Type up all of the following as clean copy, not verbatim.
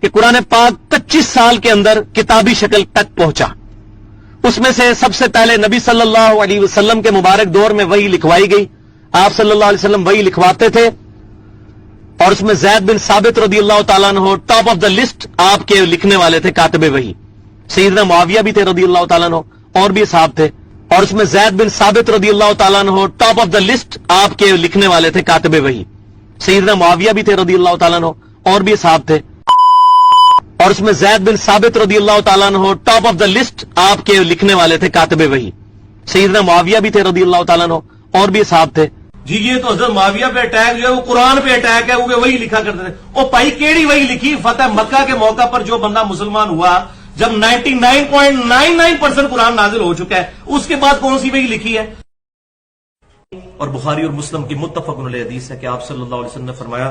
کہ قرآن پاک 25 سال کے اندر کتابی شکل تک پہنچا. اس میں سے سب سے پہلے نبی صلی اللہ علیہ وسلم کے مبارک دور میں وحی لکھوائی گئی. آپ صلی اللہ علیہ وسلم وحی لکھواتے تھے اور اس میں زید بن ثابت رضی اللہ تعالیٰ عنہ ٹاپ آف دا لسٹ آپ کے لکھنے والے تھے، کاتب وحی. سیدنا معاویہ بھی تھے رضی اللہ تعالیٰ عنہ، اور بھی صاحب تھے، اور اس میں زید بن ثابت رضی اللہ تعالیٰ عنہ ٹاپ آف دا لسٹ آپ کے لکھنے والے تھے، کاتب وحی. سیدنا معاویہ بھی تھے رضی اللہ تعالیٰ عنہ، اور بھی صاحب تھے، اور اس میں زید بن ثابت رضی اللہ تعالیٰ عنہ ٹاپ آف دا لسٹ آپ کے لکھنے والے تھے، کاتب وحی. سیدنا معاویہ بھی تھے رضی اللہ تعالیٰ عنہ، اور بھی صاحب تھے. جی یہ تو حضرت معاویہ پہ اٹیک جو ہے وہ قرآن پہ اٹیک ہے، وہ وہی لکھا کرتے تھے. وہ بھائی کیڑی وہی لکھی؟ فتح مکہ کے موقع پر جو بندہ مسلمان ہوا، جب 99.99% قرآن نازل ہو چکا ہے، اس کے بعد کون سی وہی لکھی ہے؟ اور بخاری اور مسلم کی متفق علیہ حدیث ہے کہ آپ صلی اللہ علیہ وسلم نے فرمایا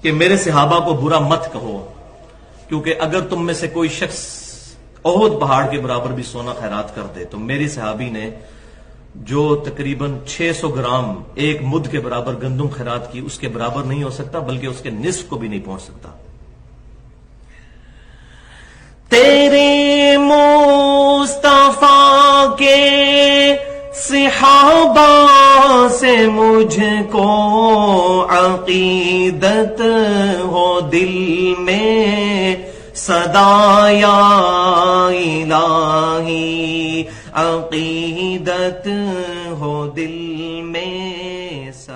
کہ میرے صحابہ کو برا مت کہو، کیونکہ اگر تم میں سے کوئی شخص احد پہاڑ کے برابر بھی سونا خیرات کر دے تو میری صحابی نے جو تقریباً 600 گرام ایک مد کے برابر گندم خیرات کی، اس کے برابر نہیں ہو سکتا، بلکہ اس کے نصف کو بھی نہیں پہنچ سکتا. تیرے مصطفیٰ کے صحابہ سے مجھ کو عقیدت ہو دل میں صدا یا الہی، عقیدت ہو دل